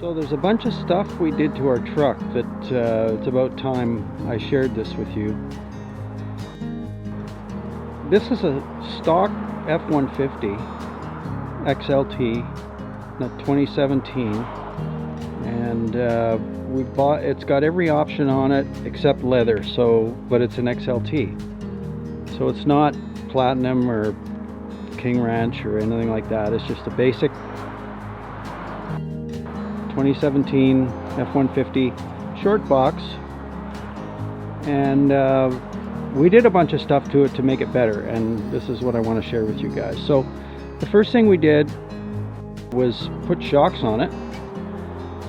So there's a bunch of stuff we did to our truck that it's about time I shared this with you. This is a stock F-150 XLT, 2017, and we bought. It's got every option on it except leather. But it's an XLT, so it's not platinum or King Ranch or anything like that. It's just a basic 2017 F-150 short box, and we did a bunch of stuff to it to make it better, and this is what I want to share with you guys. So the first thing we did was put shocks on it.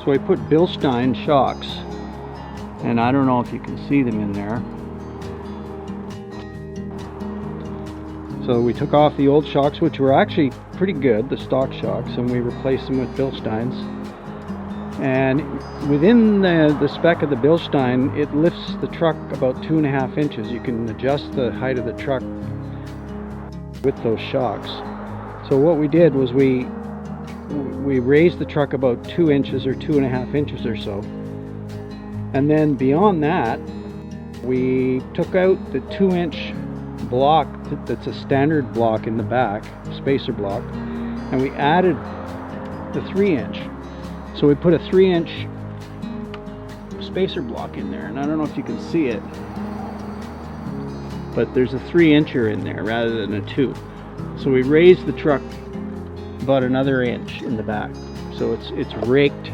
So I put Bilstein Shocks, and I don't know if you can see them in there. So we took off the old shocks, which were actually pretty good, the stock shocks, and we replaced them with Bilsteins. And within the spec of the Bilstein, it lifts the truck about 2.5 inches. You can adjust the height of the truck with those shocks. So what we did was we raised the truck about 2 inches or 2.5 inches or so. And then beyond that, we took out the 2-inch block that's a standard block in the back, spacer block, and we added the 3-inch. So we put a 3-inch spacer block in there, and I don't know if you can see it, but there's a 3-incher in there rather than a 2. So we raised the truck about another inch in the back. So it's raked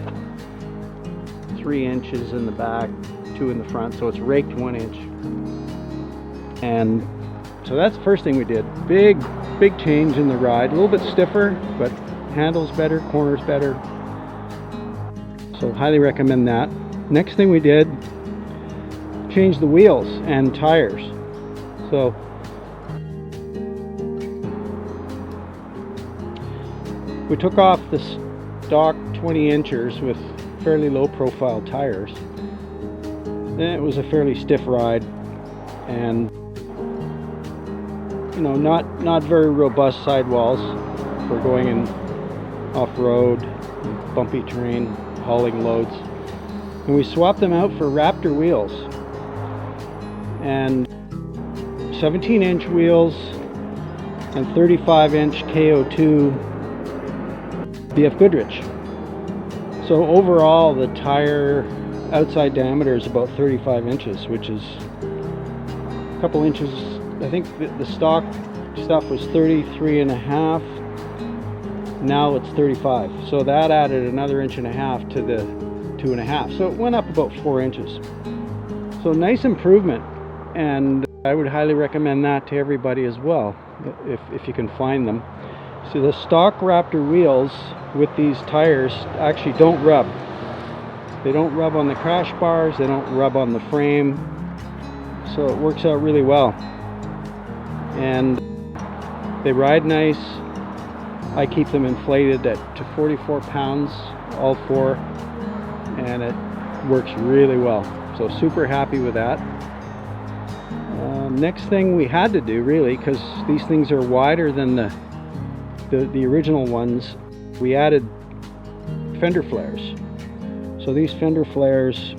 3 inches in the back, 2 in the front, so it's raked 1 inch. And so that's the first thing we did. Big change in the ride. A little bit stiffer, but handles better, corners better. So highly recommend that. Next thing we did, change the wheels and tires. So we took off the stock 20-inchers with fairly low profile tires. And it was a fairly stiff ride, and you know, not very robust sidewalls for going in off-road, bumpy terrain, hauling loads. And we swapped them out for Raptor wheels, and 17-inch wheels and 35-inch KO2 BF Goodrich. So overall the tire outside diameter is about 35 inches, which is a couple inches. I think the stock stuff was 33.5. Now it's 35. So that added another 1.5 inches to the 2.5. So it went up about 4 inches. So nice improvement, and I would highly recommend that to everybody as well, if you can find them. So the stock Raptor wheels with these tires actually don't rub. They don't rub on the crash bars, they don't rub on the frame. So it works out really well. And they ride nice. I keep them inflated to 44 pounds, all four, and it works really well. So super happy with that. Next thing we had to do, really, because these things are wider than the original ones, we added Fender Flares. So these Fender Flares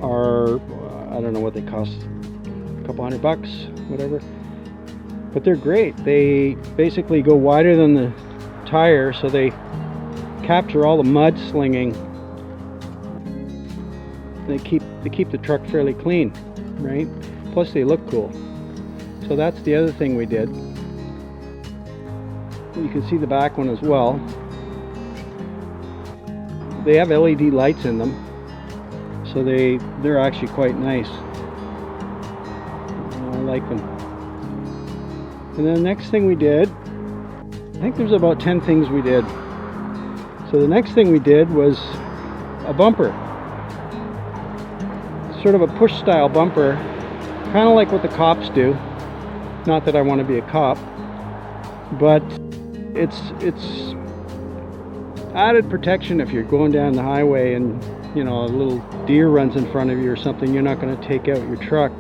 are, I don't know what they cost, a couple $100, whatever. But they're great. They basically go wider than the tire, so they capture all the mud slinging. They keep the truck fairly clean, right? Plus they look cool. So that's the other thing we did. You can see the back one as well. They have LED lights in them, so they're actually quite nice. I like them. And then the next thing we did, I think there's about 10 things we did. So the next thing we did was a bumper. Sort of a push style bumper, kind of like what the cops do. Not that I want to be a cop, but it's added protection if you're going down the highway and, you know, a little deer runs in front of you or something. You're not going to take out your truck.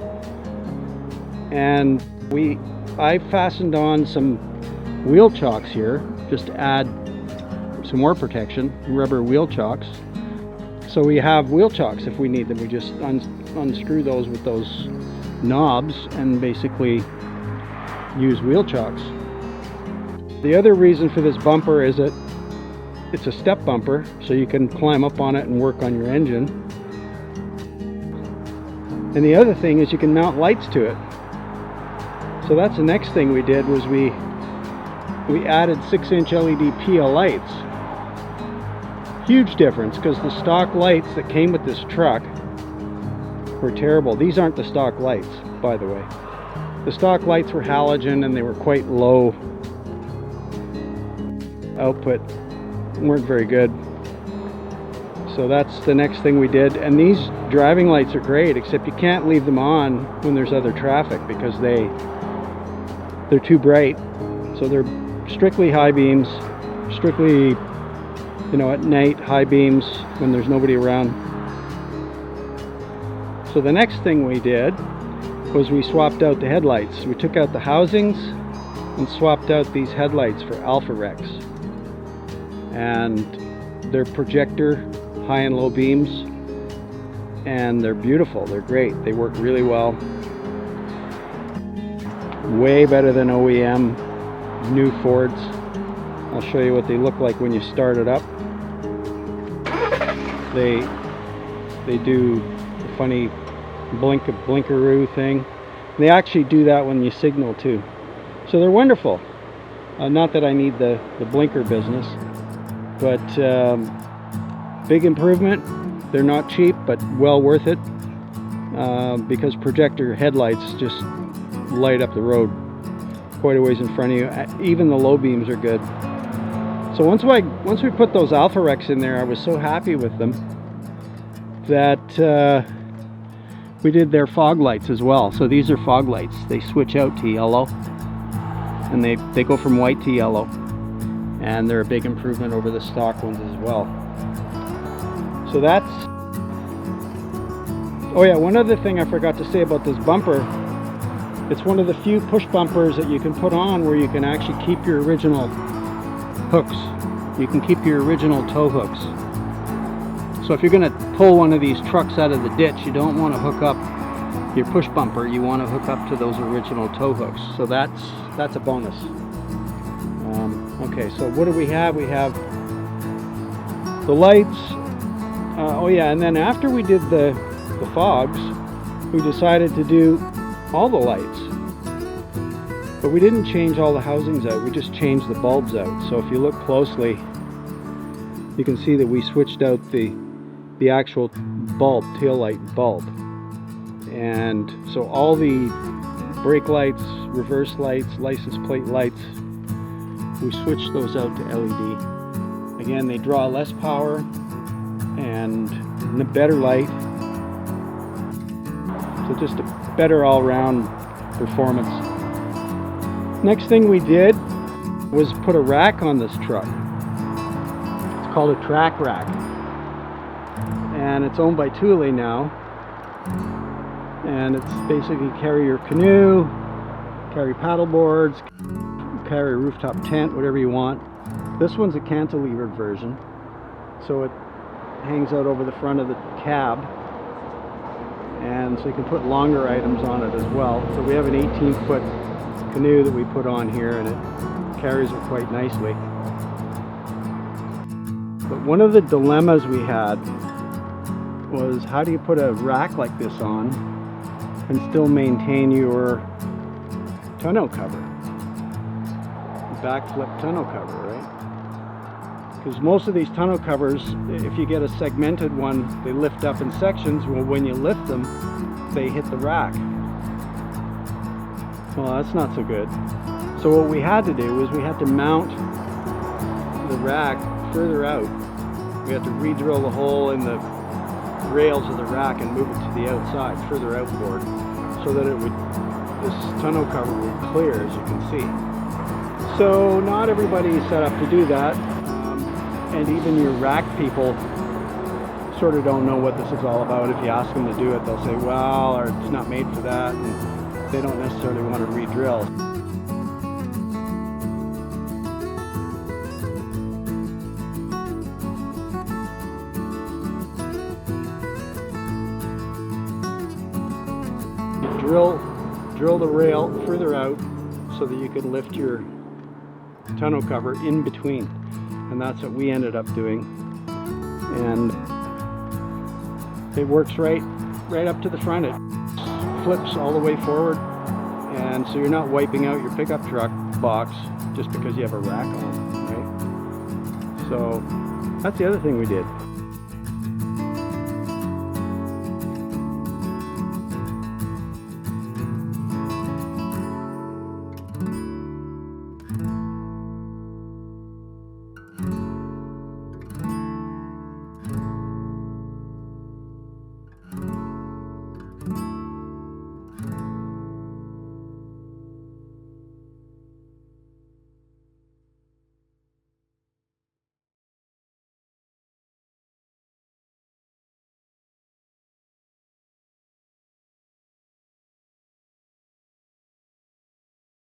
And I fastened on some wheel chocks here just to add some more protection, rubber wheel chocks. So we have wheel chocks if we need them. We just unscrew those with those knobs and basically use wheel chocks. The other reason for this bumper is that it's a step bumper, so you can climb up on it and work on your engine. And the other thing is you can mount lights to it. So that's the next thing we did, was we added 6-inch LED PIAA lights. Huge difference, because the stock lights that came with this truck were terrible. These aren't the stock lights, by the way. The stock lights were halogen and they were quite low output, weren't very good. So that's the next thing we did. And these driving lights are great, except you can't leave them on when there's other traffic because they're too bright. So they're strictly high beams, strictly, you know, at night, high beams when there's nobody around. So the next thing we did was we swapped out the headlights. We took out the housings and swapped out these headlights for Alpharex. And they're Projector high and low beams, and they're beautiful. They're great. They work really well. Way better than OEM new Fords. I'll show you what they look like when you start it up. They do a funny blinkeroo thing. They actually do that when you signal too. So they're wonderful. Not that I need the blinker business, but big improvement. They're not cheap, but well worth it, because Projector headlights just light up the road quite a ways in front of you. Even the low beams are good. So once we put those Alpharex in there, I was so happy with them that we did their fog lights as well. So these are fog lights. They switch out to yellow, and they go from white to yellow, and they're a big improvement over the stock ones as well. So that's, oh yeah, one other thing I forgot to say about this bumper. It's one of the few push bumpers that you can put on where you can actually keep your original hooks. You can keep your original tow hooks. So if you're going to pull one of these trucks out of the ditch, you don't want to hook up your push bumper. You want to hook up to those original tow hooks. So that's a bonus. Okay, so what do we have? We have the lights. Oh yeah, and then after we did the fogs, we decided to do all the lights. But we didn't change all the housings out, we just changed the bulbs out. So if you look closely, you can see that we switched out the actual bulb, tail light bulb. And so all the brake lights, reverse lights, license plate lights, we switched those out to LED. Again, they draw less power and a better light. So just a better all-round performance. Next thing we did was put a rack on this truck. It's called a track rack, and it's owned by PIAA now, and it's basically carry your canoe, carry paddle boards, carry a rooftop tent, whatever you want. This one's a cantilever version, so it hangs out over the front of the cab, and so you can put longer items on it as well. So we have an 18-foot canoe that we put on here, and it carries it quite nicely. But one of the dilemmas we had was, how do you put a rack like this on and still maintain your tonneau cover, Bakflip tonneau cover, right? Because most of these tonneau covers, if you get a segmented one, they lift up in sections. Well, when you lift them, they hit the rack. Well, that's not so good. So what we had to do was we had to mount the rack further out. We had to re-drill the hole in the rails of the rack and move it to the outside, further outboard, so that this tonneau cover would clear, as you can see. So not everybody is set up to do that. And even your rack people sort of don't know what this is all about. If you ask them to do it, they'll say, well, or it's not made for that, and they don't necessarily want to re-drill. drill the rail further out so that you can lift your tonneau cover in between, and that's what we ended up doing. And it works right up to the front. It flips all the way forward, and so you're not wiping out your pickup truck box just because you have a rack on, right? So that's the other thing we did.